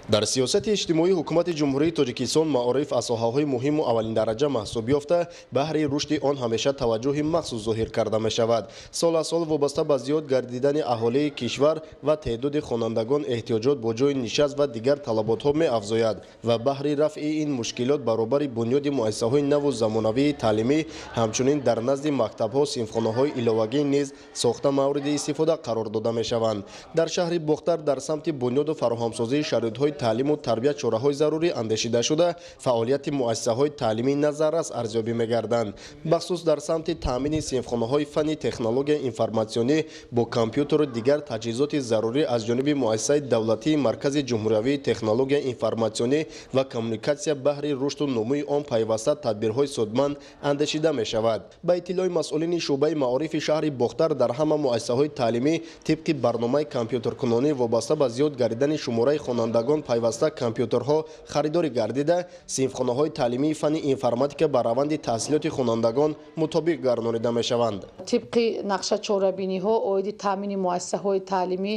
дар сиёсати иҷтимоии ҳукумати ҷумҳурии Тоҷикистон маориф аз соҳаҳои муҳиму аввалиндараҷа маҳсуб ёфта, баҳри рушди он ҳамеша таваҷҷӯҳи махсус зоҳир карда мешавад. Сол аз сол вобаста ба зиёд гардидани аҳолии кишвар ва теъдоди хонандагон эҳтиёҷот бо ҷои нишаст ва дигар талаботҳо меафзояд ва баҳри рафъи ин мушкилот баробари бунёди муассисаҳои наву замонавии таълимӣ, ҳамчунин дар назди мактабҳо синфхонаҳои иловагӣ низ сохта мавриди истифода қарор дода мешаванд. Дар шаҳри Бохтар дар самти бунёду фароҳамсозии шароитҳои таълиму тарбият чораҳои зарури андешида шуда, фаъолияти муассисаҳои таълимӣ назаррас арзёбӣ мегарданд. бахусус дар самти таъмини синфхонаҳои фанни технология информатсионӣ бо компютеру дигар таҷҳизоти зарурӣ аз ҷониби муассисаи давлатии Маркази ҷумҳуриявии технология информатсионӣ ва коммуникатсия баҳри рушду номӯи он пайваста тадбирҳои судманд андешида мешавад. Ба иттилои масъулини шуъбаи маорифи шаҳри Бохтар, дар ҳама муассисаҳои таълимӣ тибқи барномаи компютеркунонӣ вобаста ба зиёд гардидани шумораи хонандагон пайваста компютерҳо харидорӣ гардида, синфхонаҳои таълимии фанни информатика ба раванди таҳсилоти хонандагон мутобиқ гаронида мешаванд. тибқи нақша чорабиниҳо оиди таъмини муассисаҳои таълимӣ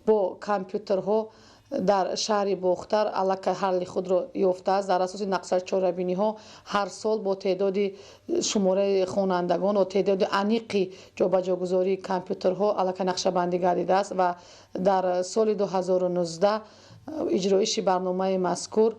бо компютерҳо дар шаҳри Бохтар аллакай ҳалли худро ёфтааст. дар асоси нақша чорабиниҳо ҳар сол бо теъдоди шумораи хонандагон ва теъдоди аниқи ҷобаҷогузории компютерҳо аллакай нақшабандӣ гардидааст ва дар соли 2019 иҷроиши барномаи мазкур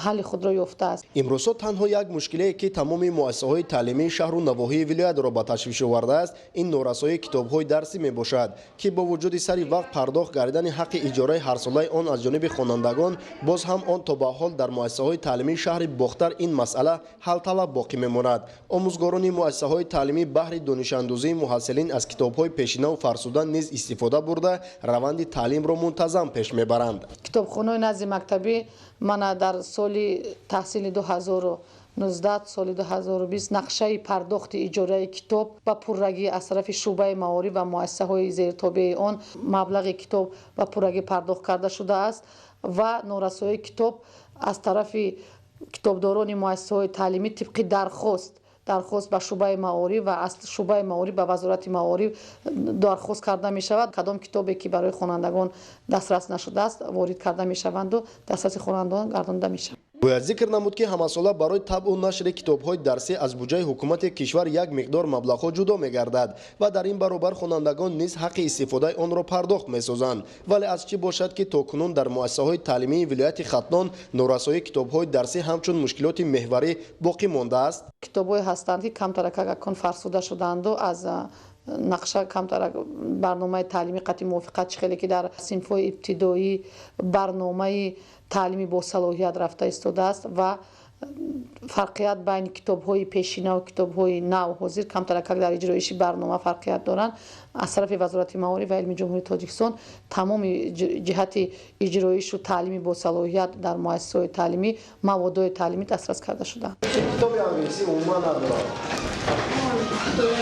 ҳалли худро ёфтааст. имрӯзҳо танҳо як мушкилие ки тамоми муассисаҳои таълимии шаҳру навоҳии вилоятро ба ташвиш овардааст, ин норасоии китобҳои дарсӣ мебошад, ки бо вуҷуди сари вақт пардохт гардидани ҳаққи иҷораи ҳарсолаи он аз ҷониби хонандагон, боз ҳам он то ба ҳол дар муассисаҳои таълимии шаҳри Бохтар ин масъала ҳалталаб боқӣ мемонад. омӯзгорони муассисаҳои таълимӣ баҳри донишандозии муҳассилин аз китобҳои пешинаву фарсуда низ истифода бурда, раванди таълимро мунтазам пеш мебаранд. китобхонаи назди мактабӣ мана дар соли таҳсили 2019 соли 2020 нақшаи пардохти иҷораи китоб ба пуррагӣ аз тарафи шуъбаи маориф ва муассисаҳои зертобеи он маблағи китоб ба пуррагӣ пардохт карда шудааст ва норасоии китоб аз тарафи китобдорони муассисаҳои таълимӣ тибқи дархост ба шуъбаи маориф ва аз шуъбаи маориф ба вазорати маориф дархост карда мешавад. кадом китобе ки барои хонандагон дастрас нашудааст ворид карда мешаванду дастраси хонандагон гардонида мешавад. бояд зикр намуд ки ҳамасола барои табъу нашри китобҳои дарсӣ аз буҷаи ҳукумати кишвар як миқдор маблағҳо ҷудо мегардад ва дар ин баробар хонандагон низ ҳаққи истифодаи онро пардохт месозанд. вале аз чӣ бошад ки токунун дар муассисаҳои таълимии вилояти Хатнон норасоии китобҳои дарсӣ ҳамчун мушкилоти меҳварӣ боқӣ мондааст? китобҳое ҳастанд ки камтаракакон фарсуда шуданду аз нақша камтарак барномаи таълимӣ қатъи мувофиқат хеле ки дар синфҳои ибтидоӣ барномаи таълими босалоҳият рафта истодааст ва фарқият байни китобҳои пешинаву китобҳои нав ҳозир камтаракак дар иҷроиши барнома фарқият доранд. аз тарафи вазорати маориф ва илми ҷумҳурии Тоҷикистон тамоми ҷиҳати иҷроишу таълими босалоҳият дар муассисаҳои таълимӣ маводҳои таълимӣ дастрас карда шуданд.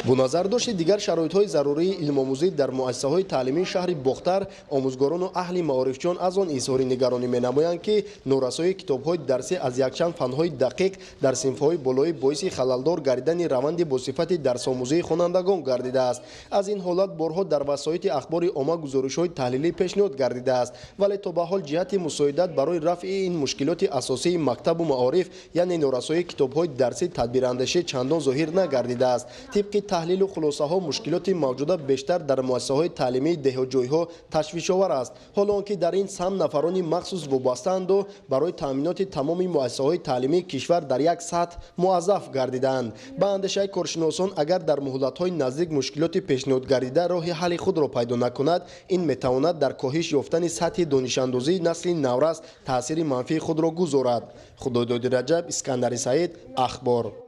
бо назардошти дигар шароитҳои зарурии илмомӯзӣ дар муассисаҳои таълимии шаҳри Бохтар, омӯзгорону аҳли маорифчиён аз он изҳори нигаронӣ менамоянд ки норасоии китобҳои дарсӣ аз якчанд фанҳои дақиқ дар синфҳои болоӣ боиси халалдор гардидани раванди босифати дарсомӯзии хонандагон гардидааст. аз ин ҳолат борҳо дар васоити ахбори омма гузоришҳои таҳлилӣ пешниҳод гардидааст, вале то ба ҳол ҷиҳати мусоидат барои рафъи ин мушкилоти асосии мактабу маориф, яъне норасоии китобҳои дарсӣ тадбирандешӣ чандон зоҳир нагардидааст. тибқи таҳлилу хулосаҳо мушкилоти мавҷуда бештар дар муассисаҳои таълимии деҳоҷойҳо ташвишовар аст, ҳоло он ки дар ин самт нафарони махсус вобастаанду барои таъминоти тамоми муассисаҳои таълимии кишвар дар як сатҳ муаззаф гардидаанд. ба андешаи коршиносон агар дар муҳлатҳои наздик мушкилоти пешниҳодгардида роҳи ҳалли худро пайдо накунад, ин метавонад дар коҳиш ёфтани сатҳи донишандозии насли наврас таъсири манфии худро гузорад. худододи Раҷаб, Искандари Саид, Ахбор.